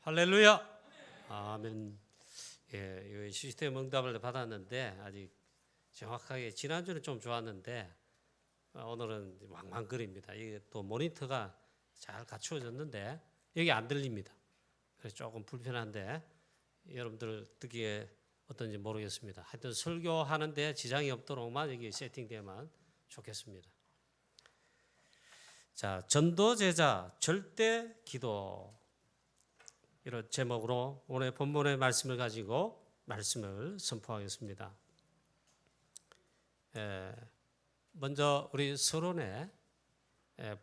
할렐루야. 아멘. 예, 시스템 응답을 받았는데 아직 정확하게 지난주는 좀 좋았는데 오늘은 왕왕거립니다. 이게 또 모니터가 잘 갖추어졌는데 여기 안 들립니다. 그래서 조금 불편한데 여러분들 듣기에 어떤지 모르겠습니다. 하여튼 설교하는데 지장이 없도록만 여기 세팅되면 좋겠습니다. 자, 전도제자 절대 기도, 이런 제목으로 오늘 본문의 말씀을 가지고 말씀을 선포하겠습니다. 먼저 우리 서론에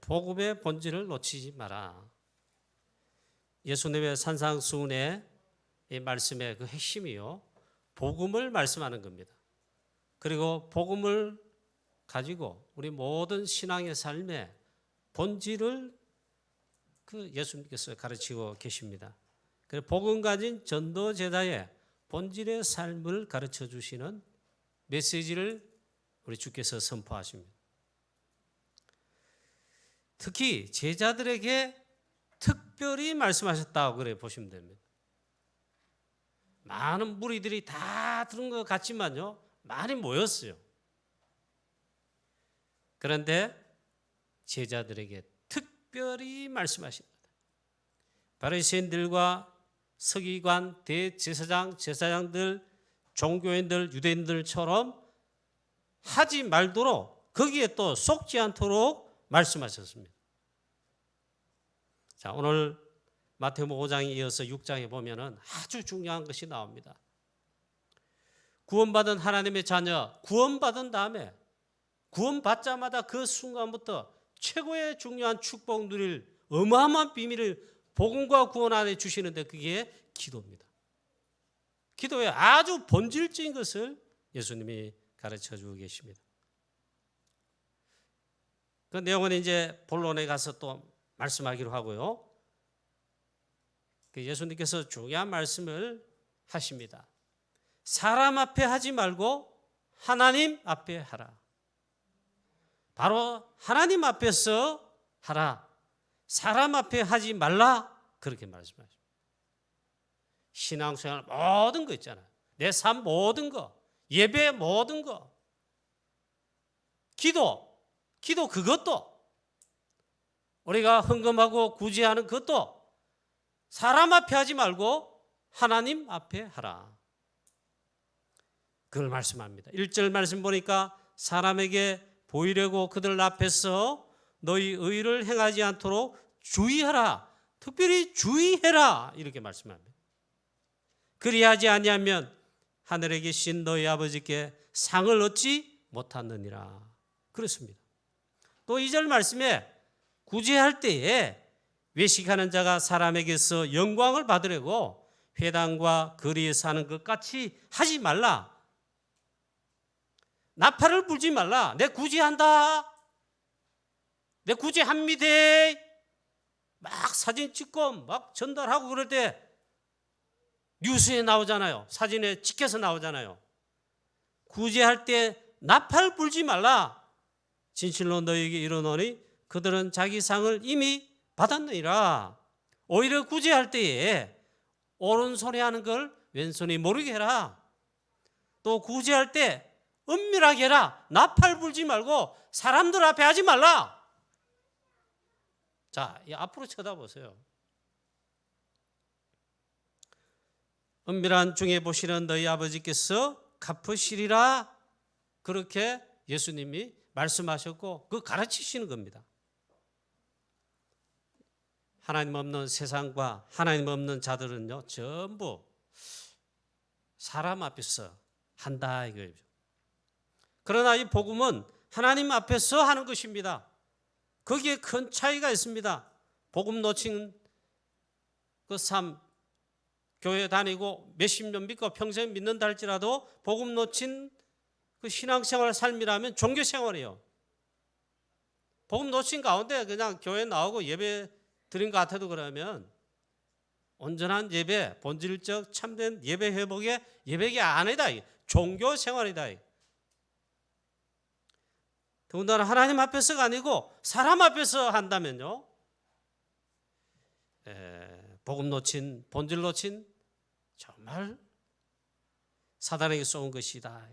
복음의 본질을 놓치지 마라. 예수님의 산상수훈의 이 말씀의 그 핵심이요, 복음을 말씀하는 겁니다. 그리고 복음을 가지고 우리 모든 신앙의 삶의 본질을 예수님께서 가르치고 계십니다. 그래서 복음 가진 전도제자의 본질의 삶을 가르쳐 주시는 메시지를 우리 주께서 선포하십니다. 특히 제자들에게 특별히 말씀하셨다고 그래 보시면 됩니다. 많은 무리들이 다 들은 것 같지만요, 많이 모였어요. 그런데 제자들에게 특별히 말씀하십니다. 바리새인들과 서기관, 대제사장, 제사장들, 종교인들, 유대인들처럼 하지 말도록, 거기에 또 속지 않도록 말씀하셨습니다. 자, 오늘 마태복음 5장에 이어서 6장에 보면은 아주 중요한 것이 나옵니다. 구원받은 하나님의 자녀, 구원받은 다음에 구원받자마자 그 순간부터 최고의 중요한 축복 누릴 어마어마한 비밀을 복음과 구원 안에 주시는데 그게 기도입니다. 기도의 아주 본질적인 것을 예수님이 가르쳐주고 계십니다. 그 내용은 이제 본론에 가서 또 말씀하기로 하고요. 예수님께서 중요한 말씀을 하십니다. 사람 앞에 하지 말고 하나님 앞에 하라. 바로 하나님 앞에서 하라. 사람 앞에 하지 말라. 그렇게 말씀하십니다. 신앙생활 모든 거 있잖아요. 내 삶 모든 거, 예배 모든 거, 기도 그것도, 우리가 헌금하고 구제하는 그것도 사람 앞에 하지 말고 하나님 앞에 하라. 그걸 말씀합니다. 1절 말씀 보니까 사람에게 보이려고 그들 앞에서 너희 의를 행하지 않도록 주의하라. 특별히 주의해라. 이렇게 말씀합니다. 그리하지 아니하면 하늘에 계신 너희 아버지께 상을 얻지 못하느니라. 그렇습니다. 또 2절 말씀에 구제할 때에 외식하는 자가 사람에게서 영광을 받으려고 회당과 거리에 사는 것 같이 하지 말라. 나팔을 불지 말라. 내 구제한다. 내 구제합니다. 막 사진 찍고 막 전달하고 그럴 때 뉴스에 나오잖아요. 사진에 찍혀서 나오잖아요. 구제할 때 나팔 불지 말라. 진실로 너희에게 이르노니 그들은 자기 상을 이미 받았느니라. 오히려 구제할 때에 오른손에 하는 걸 왼손이 모르게 해라. 또 구제할 때 은밀하게 해라. 나팔 불지 말고 사람들 앞에 하지 말라. 자, 앞으로 쳐다보세요. 은밀한 중에 보시는 너희 아버지께서 갚으시리라. 그렇게 예수님이 말씀하셨고 그 가르치시는 겁니다. 하나님 없는 세상과 하나님 없는 자들은요, 전부 사람 앞에서 한다 이거예요. 그러나 이 복음은 하나님 앞에서 하는 것입니다. 거기에 큰 차이가 있습니다. 복음 놓친 그 삶, 교회 다니고 몇십 년 믿고 평생 믿는다 할지라도 복음 놓친 그 신앙생활 삶이라면 종교생활이에요. 복음 놓친 가운데 그냥 교회 나오고 예배 드린 것 같아도 그러면 온전한 예배, 본질적 참된 예배 회복의 예배가 아니다. 종교생활이다. 더군다나 하나님 앞에서가 아니고 사람 앞에서 한다면요, 복음 놓친, 본질 놓친 정말 사단에게 쏘은 것이다.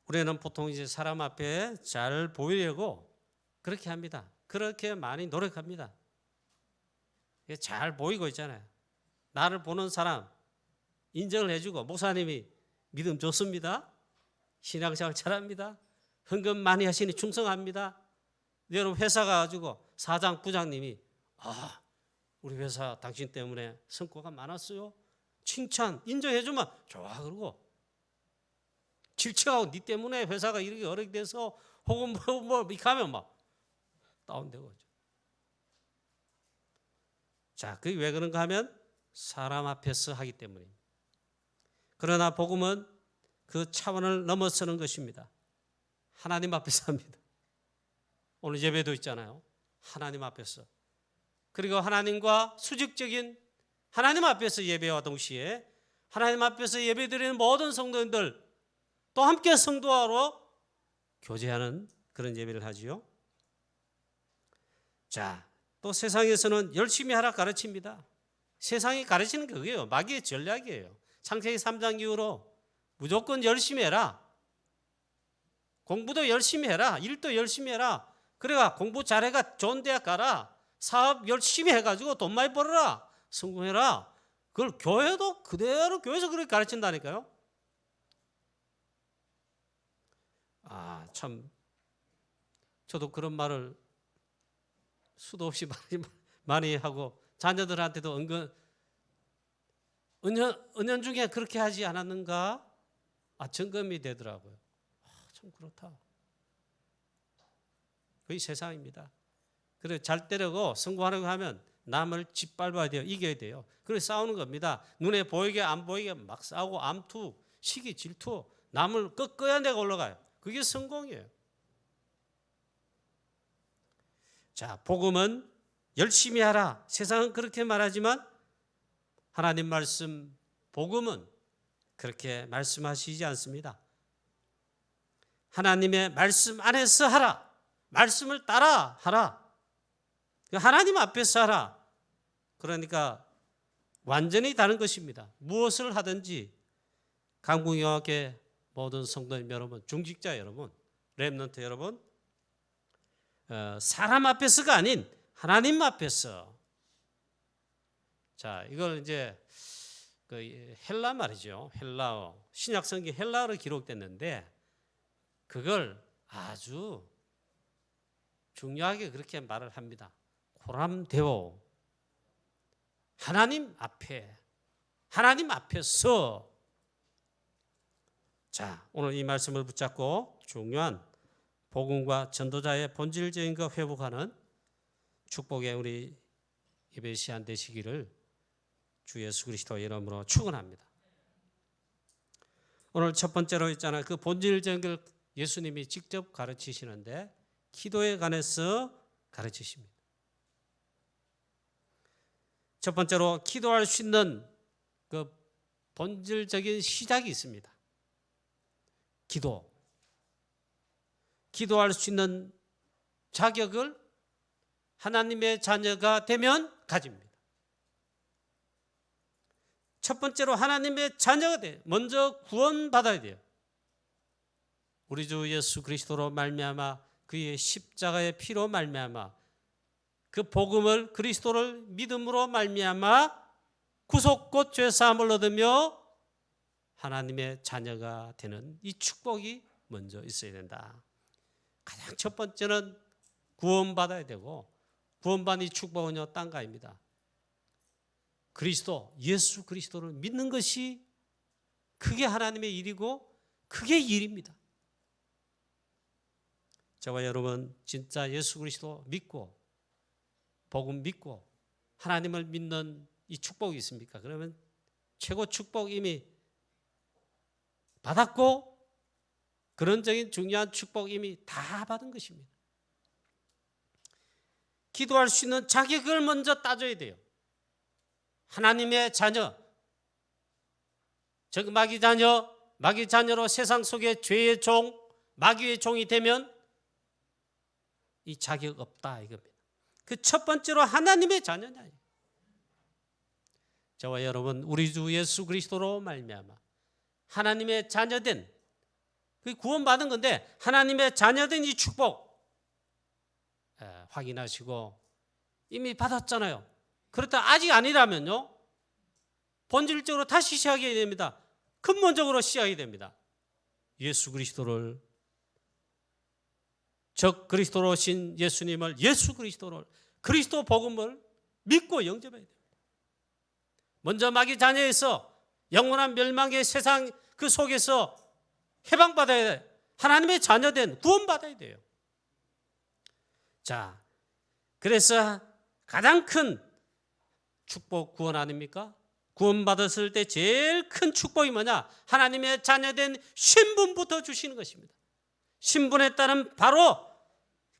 우리는 보통 이제 사람 앞에 잘 보이려고 그렇게 합니다. 그렇게 많이 노력합니다. 잘 보이고 있잖아요. 나를 보는 사람 인정을 해주고, 목사님이 믿음 좋습니다. 신앙생활 잘합니다. 헌금 많이 하시니 충성합니다. 여러분 회사 가가지고 사장, 부장님이 우리 회사 당신 때문에 성과가 많았어요. 칭찬, 인정해주면 좋아. 그러고 질책하고 니 때문에 회사가 이렇게 어렵게 돼서 혹은 이렇게 하면 막 다운되고. 자, 그게 왜 그런가 하면 사람 앞에서 하기 때문입니다. 그러나 복음은 그 차원을 넘어서는 것입니다. 하나님 앞에서 합니다. 오늘 예배도 있잖아요. 하나님 앞에서. 그리고 하나님과 수직적인 하나님 앞에서 예배와 동시에 하나님 앞에서 예배드리는 모든 성도님들 또 함께 성도하러 교제하는 그런 예배를 하지요. 자, 또 세상에서는 열심히 하라 가르칩니다. 세상이 가르치는 게 그게요. 마귀의 전략이에요. 창세기 3장 이후로 무조건 열심히 해라. 공부도 열심히 해라. 일도 열심히 해라. 그래가 공부 잘해가 좋은 대학 가라. 사업 열심히 해가지고 돈 많이 벌어라. 성공해라. 그걸 교회도 그대로 교회에서 그렇게 가르친다니까요. 참 저도 그런 말을 수도 없이 많이 하고 자녀들한테도 은연중에 그렇게 하지 않았는가? 점검이 되더라고요. 참 그렇다. 그게 세상입니다. 그래 잘 때려고 성공하려고 하면 남을 짓밟아야 돼요. 이겨야 돼요. 그래서 싸우는 겁니다. 눈에 보이게 안 보이게 막 싸우고 암투, 시기, 질투, 남을 꺾어야 내가 올라가요. 그게 성공이에요. 자, 복음은 열심히 하라. 세상은 그렇게 말하지만 하나님 말씀, 복음은 그렇게 말씀하시지 않습니다. 하나님의 말씀 안에서 하라. 말씀을 따라 하라. 하나님 앞에서 하라. 그러니까 완전히 다른 것입니다. 무엇을 하든지 강궁영학의 모든 성도님 여러분, 중직자 여러분, 렘넌트 여러분, 사람 앞에서가 아닌 하나님 앞에서. 자, 이걸 이제 그 헬라 말이죠. 헬라어, 신약 성경 헬라어로 기록됐는데 그걸 아주 중요하게 그렇게 말을 합니다. 코람데오, 하나님 앞에, 하나님 앞에서. 자, 오늘 이 말씀을 붙잡고 중요한 복음과 전도자의 본질적인 것 회복하는 축복의 우리 예배 시간 되시기를 주 예수 그리스도의 이름으로 축원합니다. 오늘 첫 번째로 있잖아요. 그 본질적인 걸 예수님이 직접 가르치시는데 기도에 관해서 가르치십니다. 첫 번째로 기도할 수 있는 그 본질적인 시작이 있습니다. 기도할 수 있는 자격을 하나님의 자녀가 되면 가집니다. 첫 번째로 하나님의 자녀가 돼요. 먼저 구원받아야 돼요. 우리 주 예수 그리스도로 말미암아 그의 십자가의 피로 말미암아 그 복음을 그리스도를 믿음으로 말미암아 구속 곧 죄사함을 얻으며 하나님의 자녀가 되는 이 축복이 먼저 있어야 된다. 가장 첫 번째는 구원받아야 되고 구원받은 이 축복은요 땅가입니다. 그리스도, 예수 그리스도를 믿는 것이 그게 하나님의 일이고 그게 일입니다. 저와 여러분 진짜 예수 그리스도 믿고 복음 믿고 하나님을 믿는 이 축복이 있습니까? 그러면 최고 축복 이미 받았고 그런적인 중요한 축복 이미 다 받은 것입니다. 기도할 수 있는 자격을 먼저 따져야 돼요. 하나님의 자녀, 즉 마귀 자녀로 세상 속의 죄의 종, 마귀의 종이 되면 이 자격 없다 이겁니다. 그 첫 번째로 하나님의 자녀냐. 저와 여러분 우리 주 예수 그리스도로 말미암아 하나님의 자녀된, 그 구원받은 건데 하나님의 자녀된 이 축복 확인하시고 이미 받았잖아요. 그렇다 아직 아니라면요, 본질적으로 다시 시작해야 됩니다. 근본적으로 시작이 됩니다. 예수 그리스도를, 즉 그리스도로 오신 예수님을, 예수 그리스도를, 그리스도 복음을 믿고 영접해야 됩니다. 먼저 마귀 자녀에서 영원한 멸망의 세상 그 속에서 해방받아야 돼. 하나님의 자녀된, 구원받아야 돼요. 자, 그래서 가장 큰 축복 구원 아닙니까? 구원받았을 때 제일 큰 축복이 뭐냐? 하나님의 자녀된 신분부터 주시는 것입니다. 신분에 따른 바로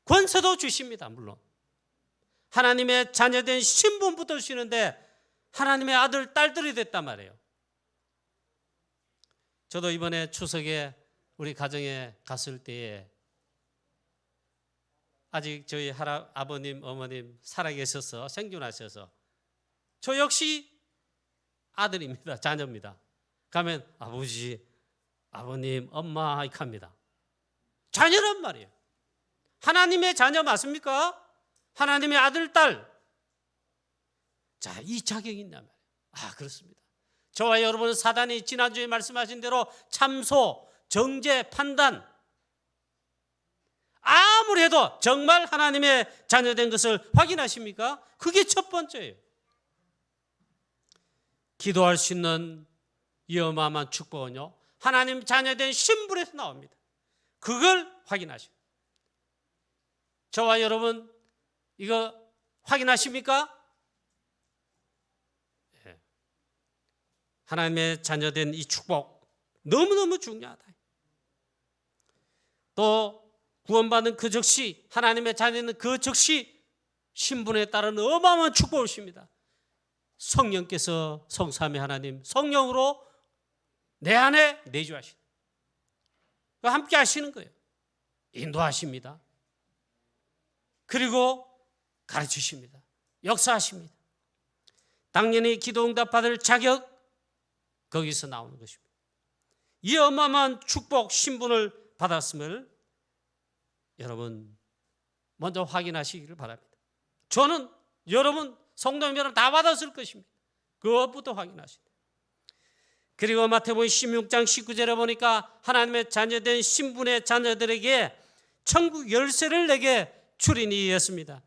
권세도 주십니다. 물론 하나님의 자녀된 신분부터 주시는데 하나님의 아들, 딸들이 됐단 말이에요. 저도 이번에 추석에 우리 가정에 갔을 때에 아직 저희 아버님, 어머님 살아계셔서 생존하셔서 저 역시 아들입니다. 자녀입니다. 가면 아버지, 아버님, 엄마 이렇게 합니다. 자녀란 말이에요. 하나님의 자녀 맞습니까? 하나님의 아들, 딸. 자, 이 자격이 있단 말이에요. 그렇습니다. 저와 여러분은 사단이 지난주에 말씀하신 대로 참소, 정죄, 판단, 아무리 해도 정말 하나님의 자녀된 것을 확인하십니까? 그게 첫 번째예요. 기도할 수 있는 이 어마어마한 축복은요, 하나님 자녀된 신분에서 나옵니다. 그걸 확인하십니다. 저와 여러분 이거 확인하십니까? 하나님의 자녀된 이 축복 너무너무 중요하다. 또 구원받은 그 즉시, 하나님의 자녀는 그 즉시 신분에 따른 어마어마한 축복을 주십니다. 성령께서, 성삼위 하나님 성령으로 내 안에 내주하시는, 함께 하시는 거예요. 인도하십니다. 그리고 가르치십니다. 역사하십니다. 당연히 기도 응답받을 자격, 거기서 나오는 것입니다. 이 어마어마한 축복, 신분을 받았음을 여러분 먼저 확인하시기를 바랍니다. 저는 여러분, 성도님 여러분 다 받았을 것입니다. 그것부터 확인하십니다. 그리고 마태복음 16장 19절에 보니까 하나님의 자녀된 신분의 자녀들에게 천국 열쇠를 내게 주리니 했습니다.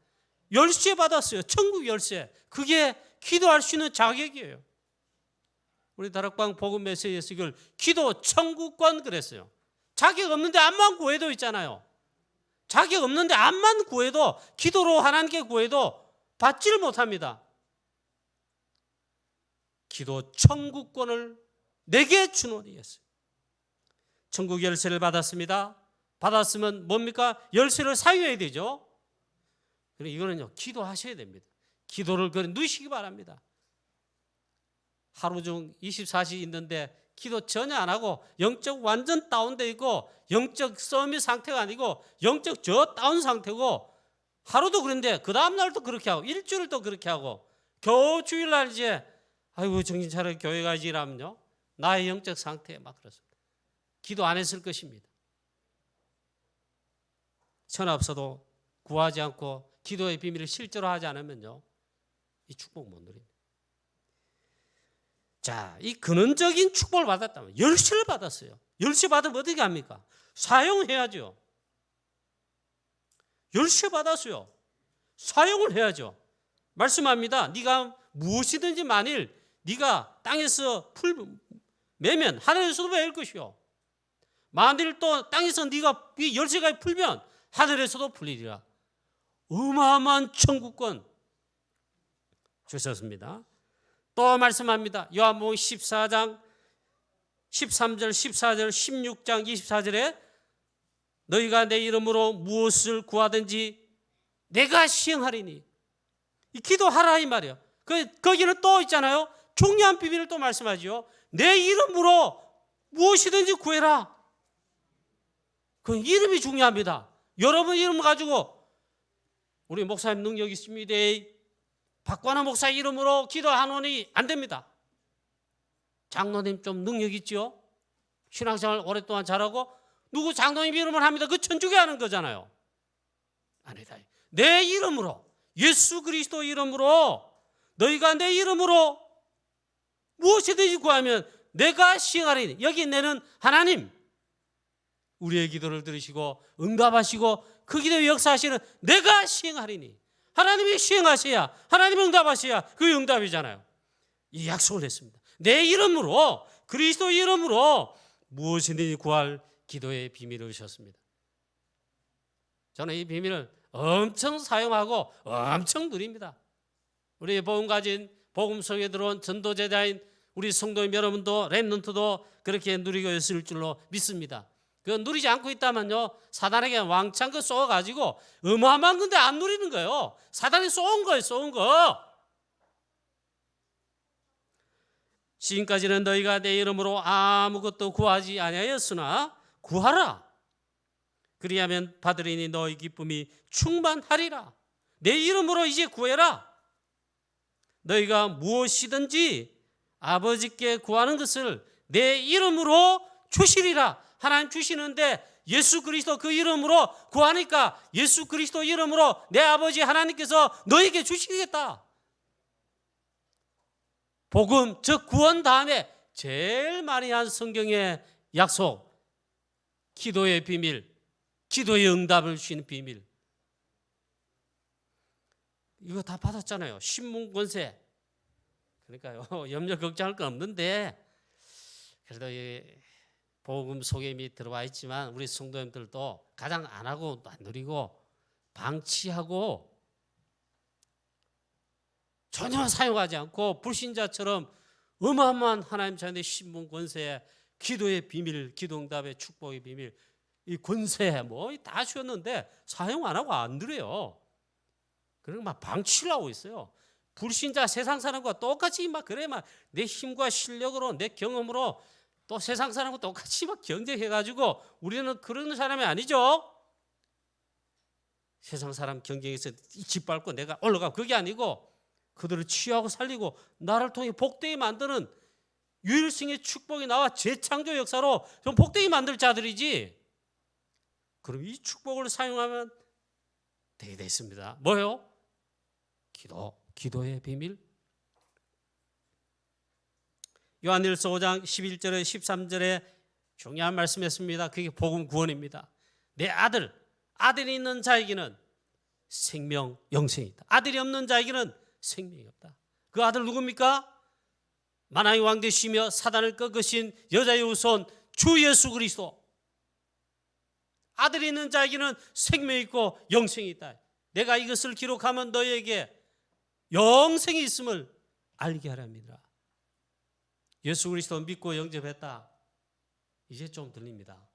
열쇠 받았어요. 천국 열쇠. 그게 기도할 수 있는 자격이에요. 우리 다락방 복음 메시지에서 이걸 기도 천국권 그랬어요. 자격 없는데 암만 구해도 있잖아요. 자격 없는데 암만 구해도, 기도로 하나님께 구해도 받지를 못합니다. 기도 천국권을 내게 주노니 했어요. 천국 열쇠를 받았습니다. 받았으면 뭡니까? 열쇠를 사용해야 되죠. 그런데 이거는요, 기도하셔야 됩니다. 기도를 누리시기 바랍니다. 하루 중 24시 있는데 기도 전혀 안 하고 영적 완전 다운돼 있고 영적 서밋 상태가 아니고 영적 저 다운 상태고, 하루도 그런데 그 다음 날도 그렇게 하고 일주일도 그렇게 하고 겨우 주일날 이제 아이고 정신 차려 교회 가지 이러면요, 나의 영적 상태에 막 그렇습니다. 기도 안 했을 것입니다. 천하 없어도 구하지 않고 기도의 비밀을 실제로 하지 않으면요, 이 축복 못 누립니다. 자, 이 근원적인 축복을 받았다면, 열쇠를 받았어요. 열쇠 받으면 어떻게 합니까? 사용해야죠. 열쇠 받았어요. 사용을 해야죠. 말씀합니다. 네가 무엇이든지 만일 네가 땅에서 매면 하늘에서도 매일 것이요, 만일 또 땅에서 네가 이 열쇠가 풀면 하늘에서도 풀리리라. 어마어마한 천국권 주셨습니다. 또 말씀합니다. 요한복음 14장 13절, 14절, 16장 24절에 너희가 내 이름으로 무엇을 구하든지 내가 시행하리니. 이 기도하라 이 말이에요. 거기는 또 있잖아요. 중요한 비밀을 또 말씀하죠. 내 이름으로 무엇이든지 구해라. 그 이름이 중요합니다. 여러분 이름 가지고 우리 목사님 능력 있습니다. 박관아 목사 이름으로 기도하노니 안 됩니다. 장로님 좀 능력 있죠? 신앙생활 오랫동안 잘하고 누구 장로님 이름을 합니다. 그 천주교 하는 거잖아요. 아니다. 내 이름으로, 예수 그리스도 이름으로, 너희가 내 이름으로 무엇이든지 구하면 내가 시행하리니. 여기 내는 하나님, 우리의 기도를 들으시고 응답하시고 그 기도에 역사하시는 내가 시행하리니. 하나님이 시행하셔야, 하나님이 응답하셔야 그 응답이잖아요. 이 약속을 했습니다. 내 이름으로, 그리스도 이름으로 무엇이든지 구할 기도의 비밀을 주셨습니다. 저는 이 비밀을 엄청 사용하고 엄청 누립니다. 우리 복음 가진, 복음 속에 들어온 전도제자인 우리 성도님 여러분도, 렘넌트도 그렇게 누리고 있을 줄로 믿습니다. 그 누리지 않고 있다면요, 사단에게 왕창 그 쏘아가지고 어마어마한 건데 안 누리는 거예요. 사단이 쏘은 거예요, 쏘은 거. 지금까지는 너희가 내 이름으로 아무것도 구하지 아니하였으나 구하라. 그리하면 받으리니 너희 기쁨이 충만하리라. 내 이름으로 이제 구해라. 너희가 무엇이든지 아버지께 구하는 것을 내 이름으로 주시리라. 하나님 주시는데 예수 그리스도 그 이름으로 구하니까 예수 그리스도 이름으로 내 아버지 하나님께서 너에게 주시겠다. 복음, 즉 구원 다음에 제일 많이 한 성경의 약속, 기도의 비밀, 기도의 응답을 주시는 비밀. 이거 다 받았잖아요. 신문 권세. 그러니까요, 염려 걱정할 건 없는데 그래도 이 복음 속에 이미 들어와 있지만 우리 성도님들도 가장 안 하고 안 누리고 방치하고 전혀 사용하지 않고 불신자처럼 어마어마한 하나님 자녀의 신분 권세, 기도의 비밀, 기도 응답의 축복의 비밀, 이 권세 뭐 다 주었는데 사용 안 하고 안 누려요. 그리고 막 방치를 하고 있어요. 불신자 세상 사람과 똑같이 막 그래 막 내 힘과 실력으로 내 경험으로 또 세상 사람과 똑같이 막 경쟁해가지고 우리는 그런 사람이 아니죠. 세상 사람 경쟁에서 짓밟고 내가 올라가고 그게 아니고 그들을 치유하고 살리고 나를 통해 복되게 만드는 유일성의 축복이 나와 재창조 역사로 좀 복되게 만들 자들이지. 그럼 이 축복을 사용하면 되게 됐습니다. 뭐요? 기도의 비밀. 요한일서 5장 11절에 13절에 중요한 말씀이었습니다. 그게 복음 구원입니다. 내 아들이 있는 자에게는 생명, 영생이 있다. 아들이 없는 자에게는 생명이 없다. 그 아들 누굽니까? 만왕의 왕 되시며 사단을 꺾으신 여자의 후손 주 예수 그리스도. 아들이 있는 자에게는 생명이 있고 영생이 있다. 내가 이것을 기록하면 너희에게 영생이 있음을 알게 하랍니다. 예수 그리스도 믿고 영접했다. 이제 좀 들립니다.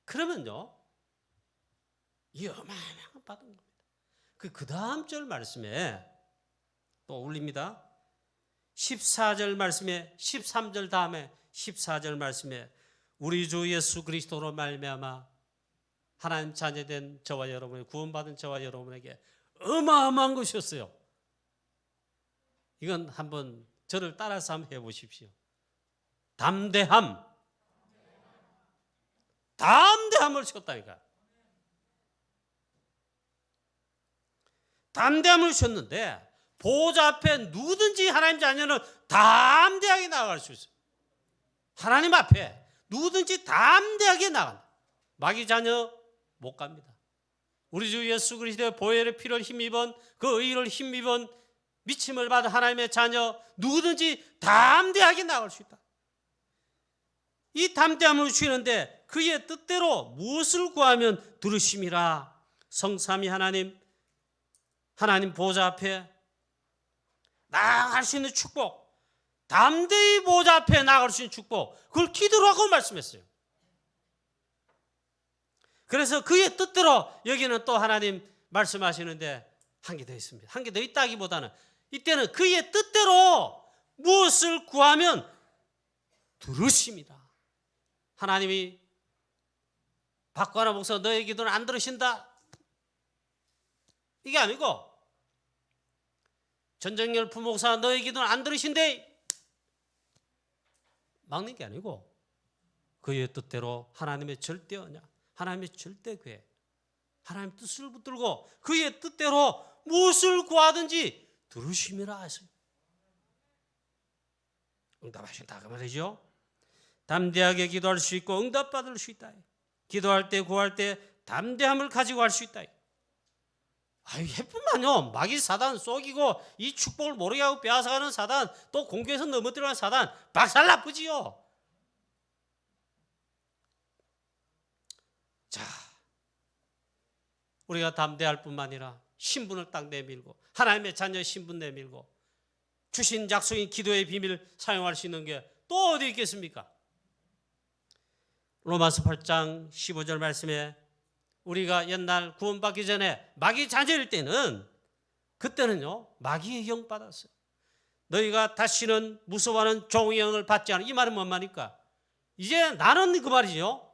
그러면요, 이 어마어마한 받은 겁니다. 그 다음 절 말씀에 또 올립니다. 14절 말씀에 13절 다음에 14절 말씀에 우리 주 예수 그리스도로 말미암아 하나님 자녀된 저와 여러분의 구원받은 저와 여러분에게 어마어마한 것이었어요. 이건 한번 저를 따라서 한번 해보십시오. 담대함을 주셨다니까. 담대함을 주셨는데 보좌 앞에 누구든지 하나님 자녀는 담대하게 나아갈 수 있어요. 하나님 앞에 누구든지 담대하게 나간다. 마귀 자녀 못 갑니다. 우리 주 예수 그리스도의 보혈의 피를 힘입은 그 의를 힘입은 미침을 받은 하나님의 자녀 누구든지 담대하게 나갈 수 있다. 이 담대함을 주시는데 그의 뜻대로 무엇을 구하면 들으심이라. 성삼위 하나님 보좌 앞에 나아갈 수 있는 축복, 담대히 보좌 앞에 나아갈 수 있는 축복, 그걸 기도로 하고 말씀했어요. 그래서 그의 뜻대로 여기는 또 하나님 말씀하시는데 한 개 더 있습니다. 한 개 더 있다기보다는 이때는 그의 뜻대로 무엇을 구하면 들으십니다. 하나님이 박관아 목사 너의 기도는 안 들으신다, 이게 아니고 전정열 부목사 너희 기도는 안 들으신대. 막는 게 아니고 그의 뜻대로 하나님의 절대 언약, 하나님의 절대 계획, 하나님의 뜻을 붙들고 그의 뜻대로 무엇을 구하든지 들으심이라 하세요. 응답하신다 그 말이죠. 담대하게 기도할 수 있고 응답받을 수 있다. 기도할 때 구할 때 담대함을 가지고 할 수 있다. 아유, 해뿐만요. 마귀 사단 속이고 이 축복을 모르게 하고 빼앗아가는 사단, 또 공교에서 넘어뜨리는 사단 박살 나쁘지요. 자, 우리가 담대할 뿐만 아니라 신분을 딱 내밀고 하나님의 자녀의 신분 내밀고 주신 약속인 기도의 비밀 사용할 수 있는 게 또 어디 있겠습니까? 로마서 8장 15절 말씀에 우리가 옛날 구원받기 전에 마귀 자녀일 때는 그때는요 마귀의 영 받았어요. 너희가 다시는 무서워하는 종의 영을 받지 않아. 이 말은 뭔 말입니까? 이제 나는 그 말이죠.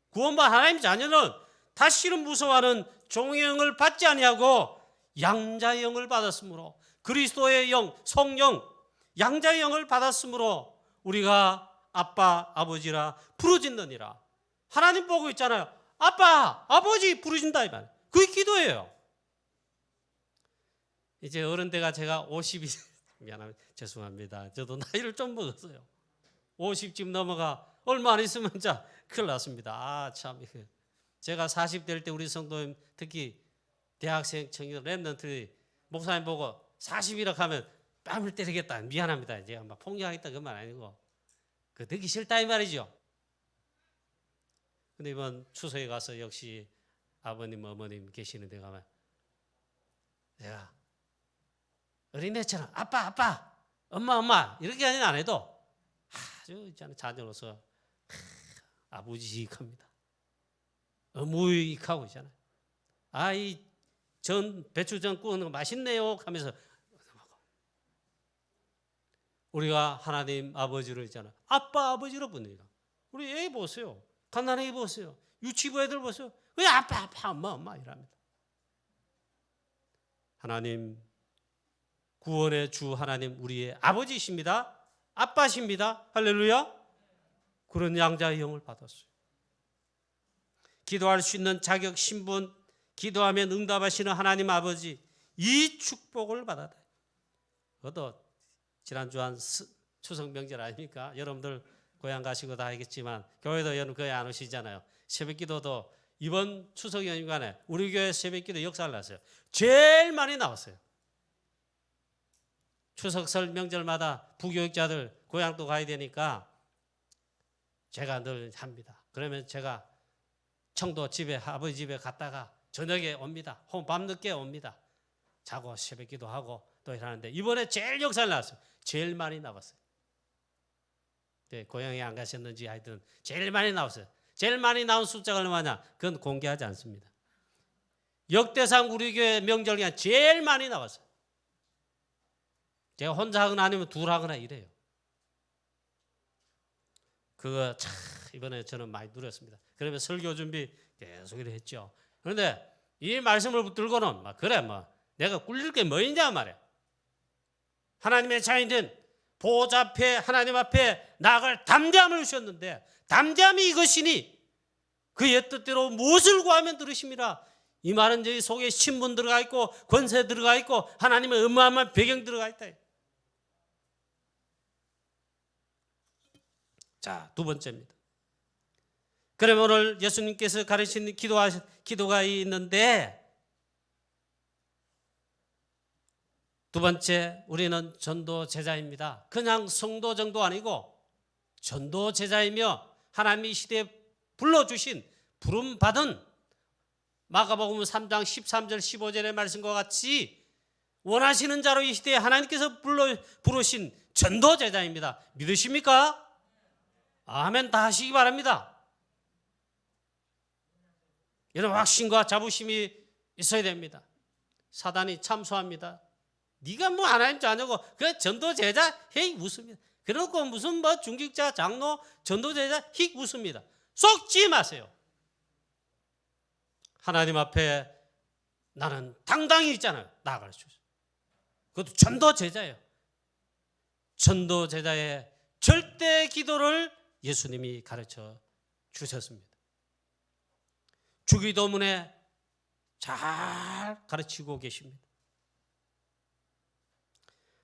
구원받은 하나님의 자녀는 다시는 무서워하는 종의 영을 받지 아니하고 양자의 영을 받았으므로 그리스도의 영, 성령, 양자의 영을 받았으므로 우리가 아빠, 아버지라 부르짖느니라. 하나님 보고 있잖아요. 아빠, 아버지 부르짖는다 이 말. 그게 기도예요. 이제 어른대가 제가 50이 미안합니다. 죄송합니다. 저도 나이를 좀 먹었어요. 50쯤 넘어가 얼마 안 있으면 자 큰일 났습니다. 아 참, 제가 40대일 때 우리 성도님 특히 대학생 청년 랩런트들이 목사님 보고 40이라 하면 뺨을 때리겠다. 미안합니다. 제가 막 폭력하겠다 그 말 아니고 그 듣기 싫다 이 말이죠. 근데 이번 추석에 가서 역시 아버님 어머님 계시는 데 가면 제가 어린애처럼 아빠 아빠 엄마 엄마 이렇게는 안 해도 아주 있잖아요 자녀로서 아버지익합니다. 어무익하고 있잖아요. 아이 전 배추전 구우는 거 맛있네요 하면서 우리가 하나님 아버지를 있잖아요. 아빠 아버지로 부릅니다. 우리 애 보세요. 갓난아기 보세요. 유치부 애들 보세요. 왜 아빠 아빠 엄마 엄마 이랍니다. 하나님 구원의 주 하나님 우리의 아버지이십니다. 아빠십니다. 할렐루야. 그런 양자의 영을 받았어요. 기도할 수 있는 자격 신분, 기도하면 응답하시는 하나님 아버지 이 축복을 받아다. 그것도 지난주 한 추석 명절 아닙니까? 여러분들 고향 가시고 다 알겠지만 교회도 여러분 거의 안 오시잖아요. 새벽기도도 이번 추석 연휴간에 우리 교회 새벽기도 역사를 났어요. 제일 많이 나왔어요. 추석 설 명절마다 부교육자들 고향도 가야 되니까 제가 늘 합니다. 그러면 제가 청도 집에 아버지 집에 갔다가 저녁에 옵니다. 밤늦게 옵니다. 자고 새벽기도 하고 또 일하는데 이번에 제일 역사를 났어요. 제일 많이 나왔어요. 네, 고향에 안 가셨는지 하여튼 제일 많이 나왔어요. 제일 많이 나온 숫자가 얼마냐? 그건 공개하지 않습니다. 역대상 우리 교회 명절 기간 제일 많이 나왔어요. 제가 혼자 하거나 아니면 둘 하거나 이래요. 그거 참 이번에 저는 많이 누렸습니다. 그러면 설교 준비 계속 이래 했죠. 그런데 이 말씀을 붙들고는 막 그래 뭐 내가 꿀릴 게 뭐 있냐 말이야. 하나님의 자녀된 보좌 앞에 하나님 앞에 나아갈 담대함을 주셨는데 담대함이 이것이니 그의 뜻대로 무엇을 구하면 들으심이라. 이 말은 저희 속에 신분 들어가 있고 권세 들어가 있고 하나님의 어마어마한 배경 들어가 있다. 자, 두 번째입니다. 그러면 오늘 예수님께서 가르치는 기도가 있는데 두 번째 우리는 전도 제자입니다. 그냥 성도 정도 아니고 전도 제자이며 하나님이 이 시대에 불러주신 부름받은 마가복음 3장 13절 15절의 말씀과 같이 원하시는 자로 이 시대에 하나님께서 부르신 전도 제자입니다. 믿으십니까? 아멘 다 하시기 바랍니다. 이런 확신과 자부심이 있어야 됩니다. 사단이 참소합니다. 네가 뭐 하나님 자녀고 그 전도 제자 헤이 웃습니다. 그러고 무슨 뭐 중직자 장로 전도 제자 힉 웃습니다. 속지 마세요. 하나님 앞에 나는 당당히 있잖아요. 나아갈 수 있어요. 그것도 전도 제자예요. 전도 제자의 절대 기도를 예수님이 가르쳐 주셨습니다. 주기도문에 잘 가르치고 계십니다.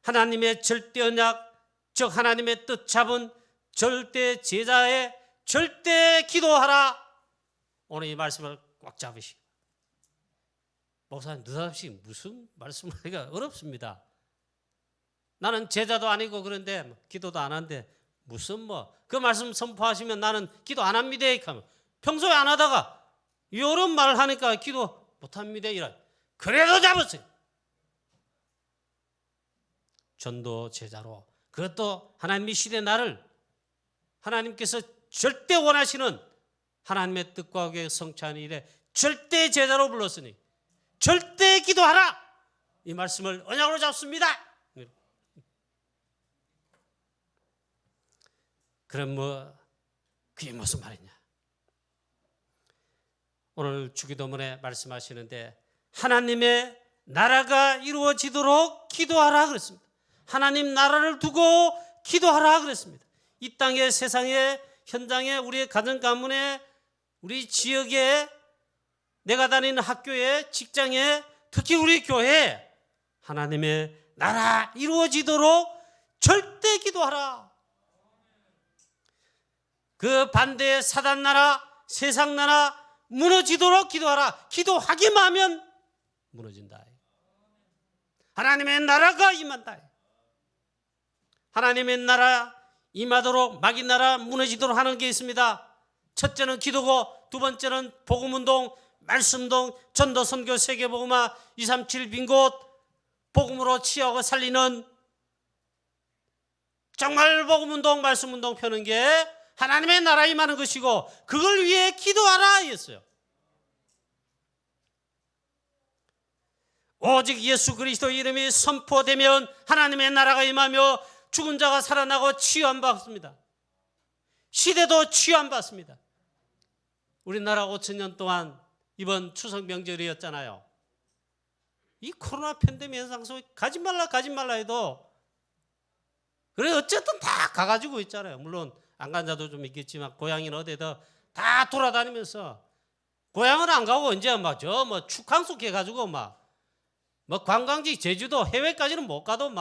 하나님의 절대 언약, 즉 하나님의 뜻 잡은 절대 제자의 절대 기도하라. 오늘 이 말씀을 꽉 잡으시고, 목사님 느닷없이 무슨 말씀을 하기가 어렵습니다. 나는 제자도 아니고 그런데 기도도 안 하는데 무슨 그 말씀 선포하시면 나는 기도 안 합니다. 평소에 안 하다가 이런 말을 하니까 기도 못 합니다. 그래도 잡으세요. 전도 제자로, 그것도 하나님이 시대 나를 하나님께서 절대 원하시는 하나님의 뜻과 계획 성취하는 일에 절대 제자로 불렀으니 절대 기도하라. 이 말씀을 언약으로 잡습니다. 그럼 그게 무슨 말이냐? 오늘 주기도문에 말씀하시는데 하나님의 나라가 이루어지도록 기도하라 그랬습니다. 하나님 나라를 두고 기도하라 그랬습니다. 이 땅의 세상의 현장에, 우리의 가정 가문에, 우리 지역에, 내가 다니는 학교에, 직장에, 특히 우리 교회에 하나님의 나라 이루어지도록 절대 기도하라. 그 반대의 사단 나라, 세상 나라 무너지도록 기도하라. 기도하기만 하면 무너진다. 하나님의 나라가 임한다. 하나님의 나라 임하도록 마귀 나라 무너지도록 하는 게 있습니다. 첫째는 기도고, 두 번째는 복음운동, 말씀운동, 전도, 선교, 세계복음화, 237 빈곳 복음으로 치유하고 살리는 정말 복음운동, 말씀운동 펴는 게 하나님의 나라 임하는 것이고, 그걸 위해 기도하라 했어요. 오직 예수 그리스도 이름이 선포되면 하나님의 나라가 임하며 죽은 자가 살아나고 치유함 받습니다. 시대도 치유함 받습니다. 우리나라 5,000년 동안 이번 추석 명절이었잖아요. 이 코로나 팬데믹 현상 속에 가지 말라 해도 그래 어쨌든 다 가가지고 있잖아요. 물론 안 간 자도 좀 있겠지만 고향이나 어디다 다 돌아다니면서, 고향은 안 가고 이제 축항속 해가지고 관광지 제주도 해외까지는 못 가도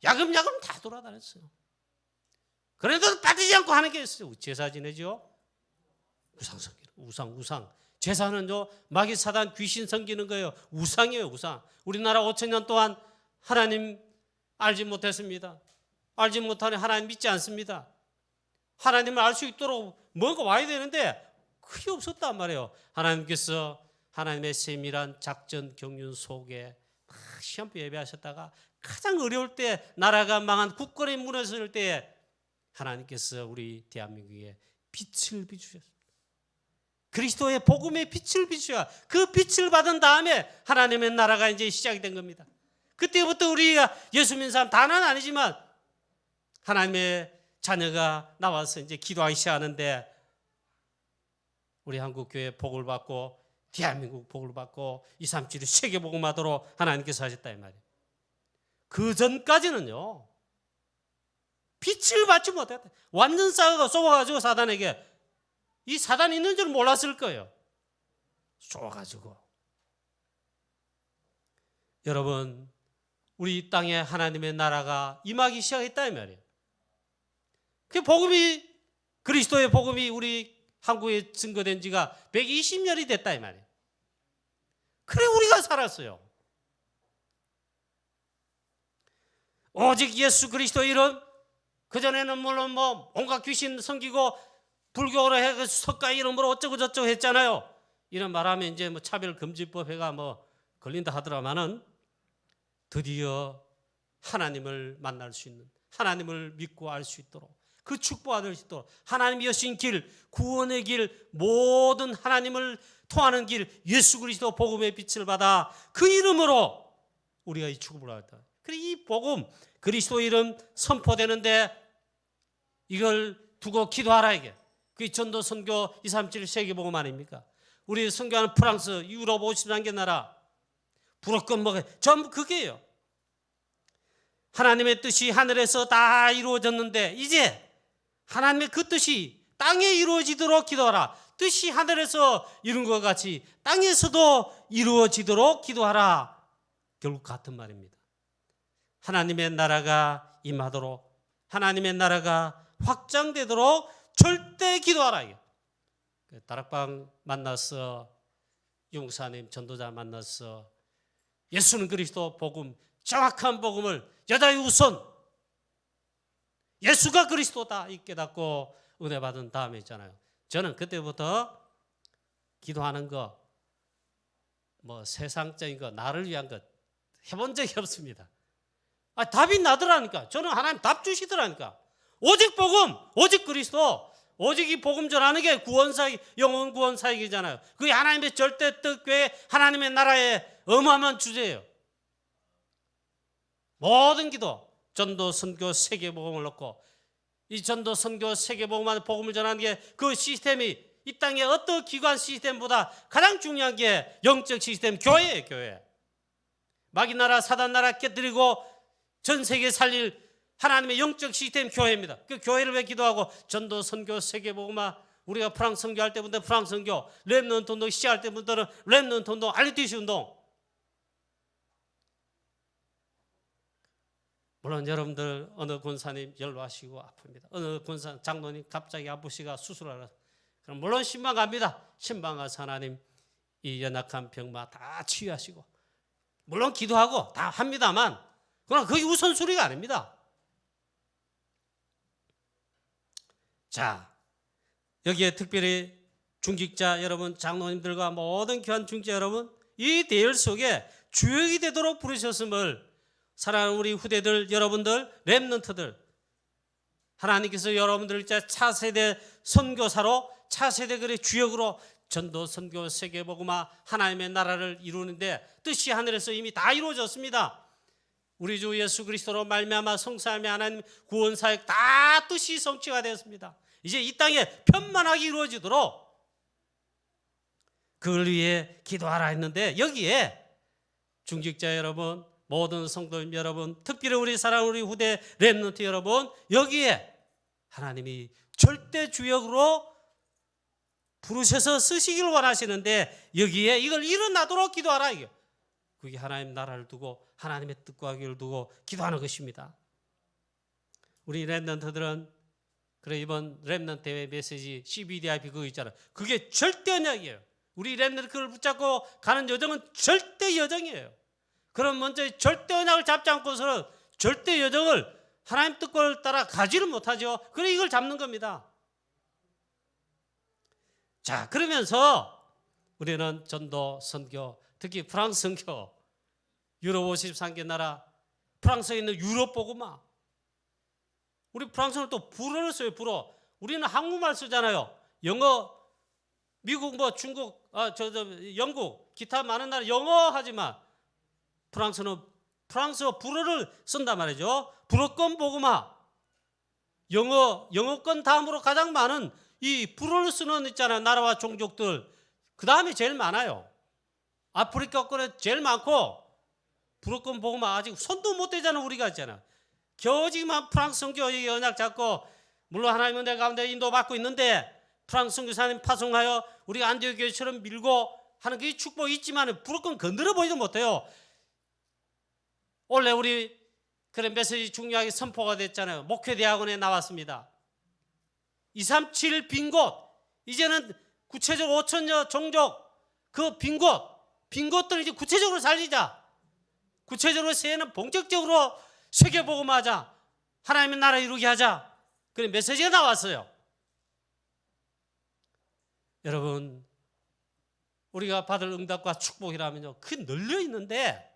야금야금 다 돌아다녔어요. 그래도 빠지지 않고 하는 게 있어요. 제사 지내죠. 우상 섬기는, 우상. 제사는요, 마귀 사단 귀신 섬기는 거예요. 우상이에요, 우상. 우리나라 5,000년 동안 하나님 알지 못했습니다. 알지 못하니 하나님 믿지 않습니다. 하나님을 알 수 있도록 뭔가 와야 되는데 그게 없었단 말이에요. 하나님께서 하나님의 세밀한 작전 경륜 속에 시험표 예배하셨다가 가장 어려울 때, 나라가 망한 국권이 무너질 때에 하나님께서 우리 대한민국에 빛을 비추셨습니다. 그리스도의 복음의 빛을 비추어 그 빛을 받은 다음에 하나님의 나라가 이제 시작이 된 겁니다. 그때부터 우리가 예수 믿는 사람 다는 아니지만 하나님의 자녀가 나와서 이제 기도하기 시작하는데, 우리 한국교회 복을 받고 대한민국 복을 받고 237이 세계복음하도록 하나님께서 하셨다 이 말이에요. 그 전까지는요, 빛을 받지 못했다. 완전 싸가 쏘아가지고 사단에게, 이 사단이 있는 줄 몰랐을 거예요. 쏘아가지고. 여러분, 우리 땅에 하나님의 나라가 임하기 시작했다 이 말이에요. 그 복음이, 그리스도의 복음이 우리 한국에 증거된 지가 120년이 됐다 이 말이에요. 그래 우리가 살았어요. 오직 예수 그리스도 이름, 그전에는 물론 온갖 귀신 섬기고 불교로 해서 석가 이름으로 어쩌고 저쩌고 했잖아요. 이런 말하면 이제 차별금지법 해가 걸린다 하더라마는 드디어 하나님을 만날 수 있는, 하나님을 믿고 알 수 있도록, 그 축복받을 수 있도록 하나님이 여신 길, 구원의 길, 모든 하나님을 통하는 길, 예수 그리스도 복음의 빛을 받아 그 이름으로 우리가 이 축복을 받았다. 그래 이 복음, 그리스도 이름 선포되는데 이걸 두고 기도하라 이게. 그게 전도 선교 237 세계복음 아닙니까? 우리 선교하는 프랑스, 유럽 53개 나라, 부럽건 전부 그게예요. 하나님의 뜻이 하늘에서 다 이루어졌는데 이제 하나님의 그 뜻이 땅에 이루어지도록 기도하라. 뜻이 하늘에서 이룬 것 같이 땅에서도 이루어지도록 기도하라. 결국 같은 말입니다. 하나님의 나라가 임하도록, 하나님의 나라가 확장되도록 절대 기도하라. 다락방 만나서 용사님 전도자 만나서 예수는 그리스도 복음, 정확한 복음을 여자의 우선 예수가 그리스도다 이 깨닫고 은혜 받은 다음에 있잖아요. 저는 그때부터 기도하는 거, 세상적인 거, 나를 위한 것 해본 적이 없습니다. 답이 나더라니까. 저는 하나님 답 주시더라니까. 오직 복음, 오직 그리스도, 오직 이 복음 전하는 게 구원사역, 영혼 구원사역이잖아요. 그게 하나님의 절대 뜻, 하나님의 나라의 어마어마한 주제예요. 모든 기도, 전도, 선교, 세계복음을 넣고 이 전도, 선교, 세계복음만 복음을 전하는 게 그 시스템이 이 땅의 어떤 기관 시스템보다 가장 중요한 게 영적 시스템, 교회예요. 교회. 마귀 나라, 사단 나라 깨뜨리고 전 세계 살릴 하나님의 영적 시스템 교회입니다. 그 교회를 왜 기도하고 전도, 선교, 세계복음화 우리가 프랑스 선교할 때부터 프랑스 선교, 렘넌트 운동 시작할 때부터는 렘넌트 운동, 알리티시 운동. 물론 여러분들 어느 권사님 연로하시고 아픕니다. 어느 권사 장로님 갑자기 아프시가 수술하라. 그럼 물론 신방 갑니다. 신방 가서 하나님 이 연약한 병마 다 치유하시고 물론 기도하고 다 합니다만 그러나 그게 우선순위가 아닙니다. 자, 여기에 특별히 중직자 여러분, 장로님들과 모든 귀한 중직자 여러분, 이 대열 속에 주역이 되도록 부르셨음을 사랑하는 우리 후대들, 여러분들, 렘넌트들, 하나님께서 여러분들을 차세대 선교사로, 차세대 글의 주역으로 전도, 선교, 세계복음화 하나님의 나라를 이루는데 뜻이 하늘에서 이미 다 이루어졌습니다. 우리 주 예수 그리스도로 말미암아 성사함이 하나님 구원사역 다 뜻이 성취가 되었습니다. 이제 이 땅에 편만하게 이루어지도록 그걸 위해 기도하라 했는데 여기에 중직자 여러분, 모든 성도님 여러분, 특별히 우리 사랑하는 우리 후대 렘넌트 여러분, 여기에 하나님이 절대 주역으로 부르셔서 쓰시기를 원하시는데 여기에 이걸 일어나도록 기도하라. 그게 하나님 나라를 두고 하나님의 뜻과 하기를 두고 기도하는 것입니다. 우리 렘넌트들은 그래 이번 렘넌트 대회 메시지 CBDIP 그거 있잖아요. 그게 절대 언약이에요. 우리 렘넌트 그걸 붙잡고 가는 여정은 절대 여정이에요. 그럼 먼저 절대 언약을 잡지 않고서는 절대 여정을 하나님 뜻을 따라 가지를 못하죠. 그래 이걸 잡는 겁니다. 자, 그러면서 우리는 전도, 선교, 특히 프랑스 선교, 유럽 53개 나라, 프랑스에 있는 유럽 복음화. 우리 프랑스는 또 불어를 써요. 불어. 우리는 한국말 쓰잖아요. 영어, 미국, 중국, 영국, 기타 많은 나라 영어 하지만 프랑스는 프랑스어 불어를 쓴단 말이죠. 불어권 복음화. 영어권 다음으로 가장 많은 이 불어를 쓰는 있잖아요. 나라와 종족들. 그 다음에 제일 많아요. 아프리카권에 제일 많고 불어권 복음화 아직 손도 못 대잖아. 우리가 있잖아. 겨우 지금 프랑스 선교 언약 잡고 물론 하나님 은혜 가운데 인도받고 있는데 프랑스 선교사님 파송하여 우리가 안디옥 교회처럼 밀고 하는 그 축복이 있지만 불어권 건드려 보지도 못해요. 원래 우리 그런 메시지 중요하게 선포가 됐잖아요. 목회대학원에 나왔습니다. 237 빈 곳, 이제는 구체적으로 5천여 종족 그 빈 곳들을 이제 구체적으로 살리자. 구체적으로 새해는 본격적으로 세계복음하자. 하나님의 나라 이루게 하자. 그런 메시지가 나왔어요. 여러분, 우리가 받을 응답과 축복이라면요, 그게 널려 있는데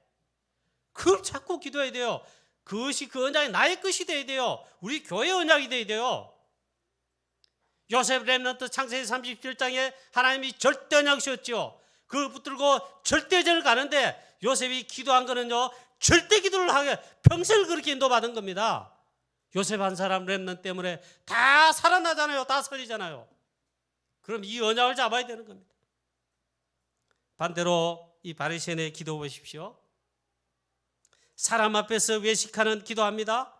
그걸 자꾸 기도해야 돼요. 그것이 그 언약이 나의 것이 돼야 돼요. 우리 교회 언약이 돼야 돼요. 요셉 렘넌트 창세기 37장에 하나님이 절대 언약이셨죠. 그걸 붙들고 절대절을 가는데 요셉이 기도한 거는요, 절대 기도를 하게 평생을 그렇게 인도받은 겁니다. 요셉 한 사람 렘넌트 때문에 다 살아나잖아요. 다 살리잖아요. 그럼 이 언약을 잡아야 되는 겁니다. 반대로 이 바리새인의 기도 보십시오. 사람 앞에서 외식하는 기도합니다.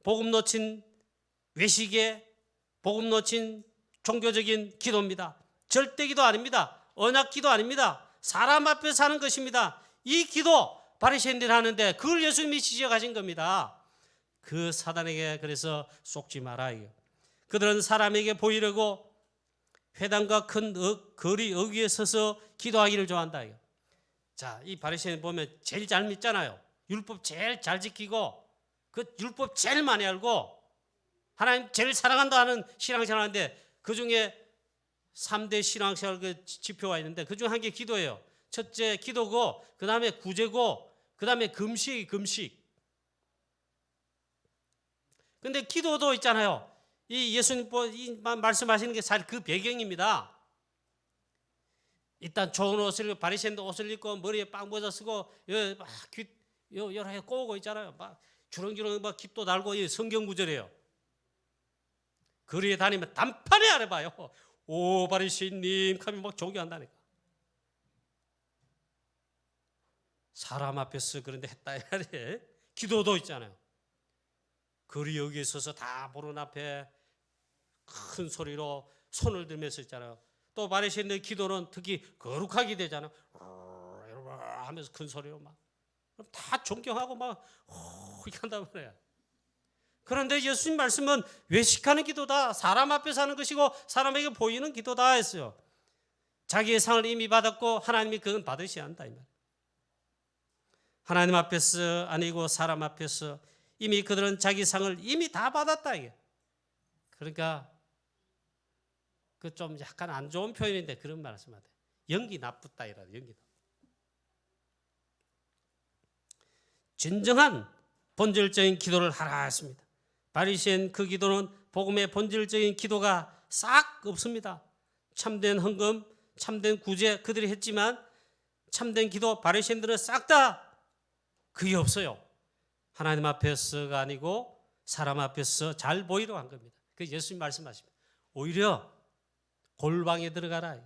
복음 놓친 외식에 복음 놓친 종교적인 기도입니다. 절대 기도 아닙니다. 언약 기도 아닙니다. 사람 앞에서 하는 것입니다. 이 기도 바리새인들이 하는데 그걸 예수님이 지적하신 겁니다. 그 사단에게 그래서 속지 마라. 그들은 사람에게 보이려고 회당과 큰 거리 어귀에 서서 기도하기를 좋아한다. 자, 이 바리새인 보면 제일 잘 믿잖아요. 율법 제일 잘 지키고 그 율법 제일 많이 알고 하나님 제일 사랑한다 하는 신앙생활인데 그중에 3대 신앙생활 그 지표가 있는데 그중 한 게 기도예요. 첫째 기도고 그 다음에 구제고 그 다음에 금식. 근데 기도도 있잖아요. 이 예수님 말씀하시는 게 사실 그 배경입니다. 일단 좋은 옷을 바리새인도 옷을 입고 머리에 빵 모자 쓰고 여러 해 꼬고 있잖아요. 막 주렁주렁 막 깃도 달고 성경 구절이에요. 거리에 다니면 단판에 알아봐요. 오 바리새인님 하면 막 종교한다니까. 사람 앞에서 그런데 했다 이 말이에요. 기도도 있잖아요. 거리 여기에 서서 다 보는 앞에 큰 소리로 손을 들면서 있잖아요. 또 바리새인의 기도는 특히 거룩하게 되잖아요. 하면서 큰 소리로 막 다 존경하고 막 이렇게 한단 말이에요. 그런데 예수님 말씀은 외식하는 기도다. 사람 앞에서 하는 것이고 사람에게 보이는 기도다 했어요. 자기의 상을 이미 받았고 하나님이 그건 받으셔야 한다 이 말이에요. 하나님 앞에서 아니고 사람 앞에서 이미 그들은 자기 상을 이미 다 받았다 이게. 그러니까 그 좀 약간 안 좋은 표현인데 그런 말씀하대. 연기 나쁘다 이라 연기 나쁘다. 진정한 본질적인 기도를 하라 했습니다. 바리새인 그 기도는 복음의 본질적인 기도가 싹 없습니다. 참된 헌금, 참된 구제 그들이 했지만 참된 기도 바리새인들은 싹 다 그게 없어요. 하나님 앞에서가 아니고 사람 앞에서 잘 보이려고 한 겁니다. 그 예수님 말씀하십니다. 오히려 골방에 들어가라.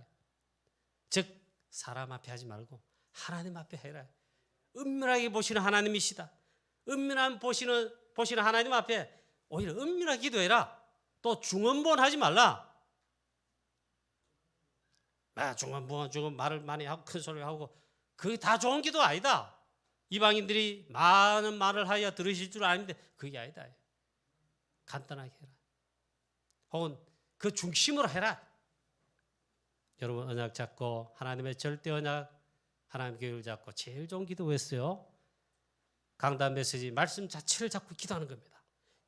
즉 사람 앞에 하지 말고 하나님 앞에 해라. 은밀하게 보시는 하나님이시다. 은밀한 보시는 하나님 앞에 오히려 은밀하게 기도해라. 또 중언부언 하지 말라. 중언부언 말을 많이 하고 큰 소리 하고 그게 다 좋은 기도 아니다. 이방인들이 많은 말을 하여 들으실 줄 아는데 그게 아니다. 간단하게 해라. 혹은 그 중심으로 해라. 여러분 언약 잡고 하나님의 절대 언약 하나님 교회를 잡고 제일 좋은 기도였어요. 강단 메시지 말씀 자체를 잡고 기도하는 겁니다.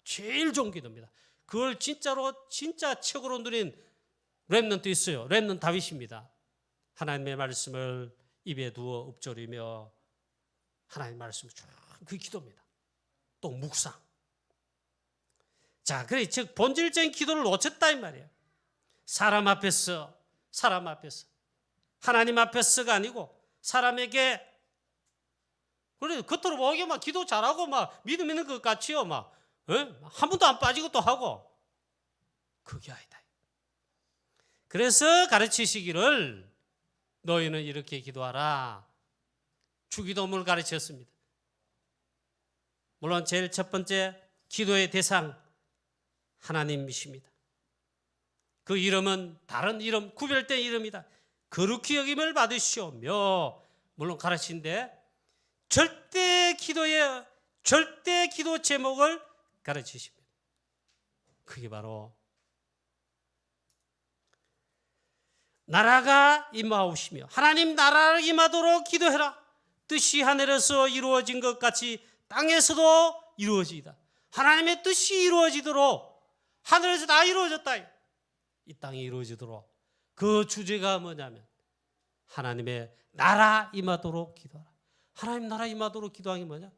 제일 좋은 기도입니다. 그걸 진짜로 진짜 책으로 누린 렘넌트 있어요. 렘넌트 다윗입니다. 하나님의 말씀을 입에 두어 읊조리며 하나님 말씀을 쭉 그 기도입니다. 또 묵상. 자, 그래 즉 본질적인 기도를 놓쳤다 이 말이에요. 사람 앞에서 하나님 앞에서가 아니고 사람에게 그래 겉으로 보기에 막 기도 잘하고 막 믿음 있는 것 같지요. 막 한 번도 안 빠지고 또 하고 그게 아니다. 그래서 가르치시기를 너희는 이렇게 기도하라. 주기도문을 가르쳤습니다. 물론 제일 첫 번째 기도의 대상 하나님이십니다. 그 이름은 다른 이름 구별된 이름이다. 거룩히 여김을 받으시오며 물론 가르치는데 절대 기도 제목을 가르치십니다. 그게 바로 나라가 임하오시며 하나님 나라가 임하도록 기도해라. 뜻이 하늘에서 이루어진 것 같이 땅에서도 이루어지이다. 하나님의 뜻이 이루어지도록 하늘에서 다 이루어졌다. 이 땅이 이루어지도록 그 주제가 뭐냐면 하나님의 나라 임하도록 기도하라. 하나님 나라 임하도록 기도하는 게 뭐냐?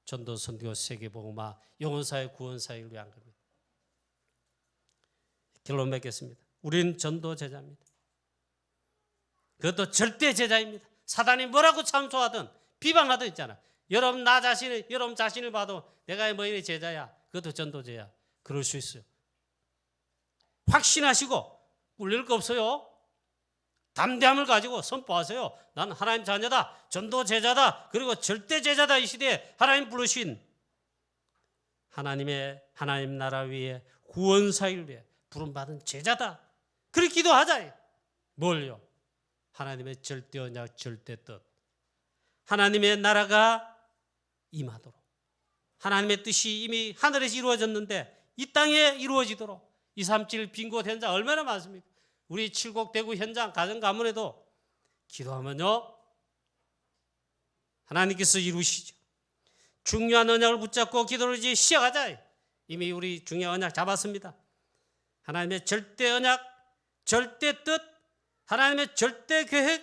전도, 선교, 세계복음화, 영혼사회, 구원사회를 위한 겁니다. 결론 맺겠습니다. 우린 전도 제자입니다. 그것도 절대 제자입니다. 사단이 뭐라고 참소하든 비방하든 있잖아. 여러분 자신을 봐도 내가 뭐의 제자야. 그것도 전도제야. 그럴 수 있어요. 확신하시고 꿀릴 거 없어요. 담대함을 가지고 선포하세요. 난 하나님 자녀다, 전도 제자다, 그리고 절대 제자다. 이 시대에 하나님 부르신 하나님 나라 위에 구원 사역을 위해 부름받은 제자다. 그렇게 기도하자. 뭘요? 하나님의 절대 언약, 절대 뜻, 하나님의 나라가 임하도록, 하나님의 뜻이 이미 하늘에서 이루어졌는데 이 땅에 이루어지도록. 237 빈곳 현장 얼마나 많습니까? 우리 칠곡대구 현장 가정 가문에도 기도하면요 하나님께서 이루시죠. 중요한 언약을 붙잡고 기도를 이제 시작하자. 이미 우리 중요한 언약 잡았습니다. 하나님의 절대 언약, 절대 뜻, 하나님의 절대 계획,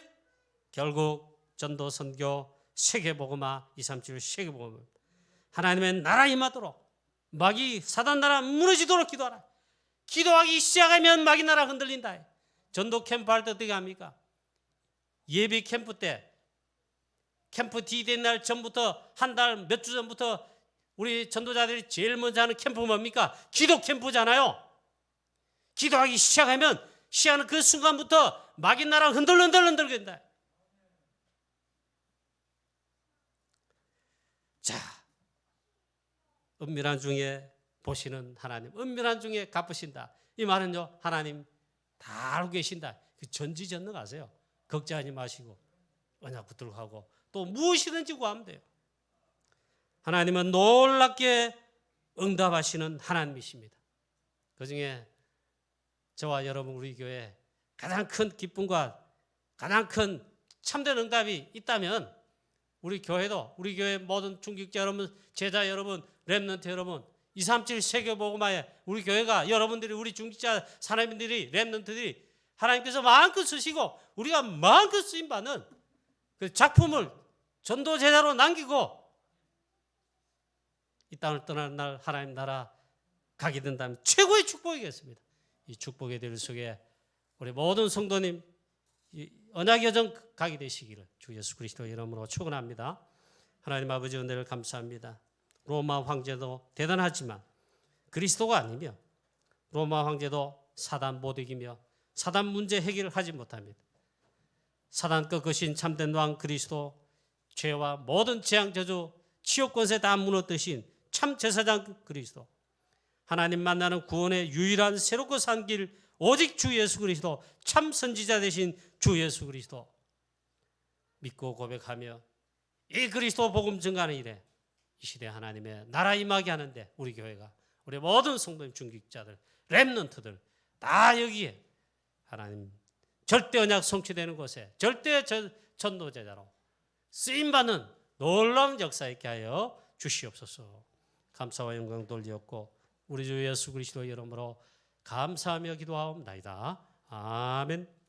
결국 전도 선교 세계복음화 237 세계복음, 하나님의 나라 임하도록, 마귀 사단 나라 무너지도록 기도하라. 기도하기 시작하면 마귀 나라 흔들린다. 전도 캠프 할 때 어떻게 합니까? 예배 캠프 때, 캠프 D-Day 날 전부터 한 달 몇 주 전부터 우리 전도자들이 제일 먼저 하는 캠프 뭡니까? 기도 캠프잖아요. 기도하기 시작하면 그 순간부터 마귀 나라 흔들린다. 자, 은밀한 중에 보시는 하나님, 은밀한 중에 갚으신다. 이 말은요, 하나님 다 알고 계신다. 그 전지전능하세요. 걱정하지 마시고 언약 붙들고 하고 또 무엇이든지 구하면 돼요. 하나님은 놀랍게 응답하시는 하나님이십니다. 그중에 저와 여러분 우리 교회에 가장 큰 기쁨과 가장 큰 참된 응답이 있다면 우리 교회도, 우리 교회 모든 중직자 여러분, 제자 여러분, 렘넌트 여러분, 237 세계복음화에 우리 교회가, 여러분들이, 우리 중직자 사람들이, 렘넌트들이 하나님께서 마음껏 쓰시고 우리가 마음껏 쓰임받는 그 작품을 전도 제자로 남기고 이 땅을 떠나는 날 하나님 나라 가게 된다면 최고의 축복이겠습니다. 이 축복의 들 속에 우리 모든 성도님 언약 여정 가게 되시기를 주 예수 그리스도 이름으로 축원합니다. 하나님 아버지 은혜를 감사합니다. 로마 황제도 대단하지만 그리스도가 아니며 로마 황제도 사단 못 이기며 사단 문제 해결을 하지 못합니다. 사단 꺾으신 참된 왕 그리스도, 죄와 모든 재앙 저주 지옥 권세 다 무너뜨신 참 제사장 그리스도, 하나님 만나는 구원의 유일한 새롭고 산 길 오직 주 예수 그리스도, 참 선지자 되신 주 예수 그리스도 믿고 고백하며 이 그리스도 복음 증가하는 일에 이 시대 하나님의 나라 임하게 하는데 우리 교회가, 우리 모든 성도님, 중직자들, 렘넌트들 다 여기에 하나님 절대 언약 성취되는 곳에 절대 전도 제자로 쓰임받는 놀라운 역사 있게 하여 주시옵소서. 감사와 영광 돌리었고 우리 주 예수 그리스도 이름으로 감사하며 기도하옵나이다. 아멘.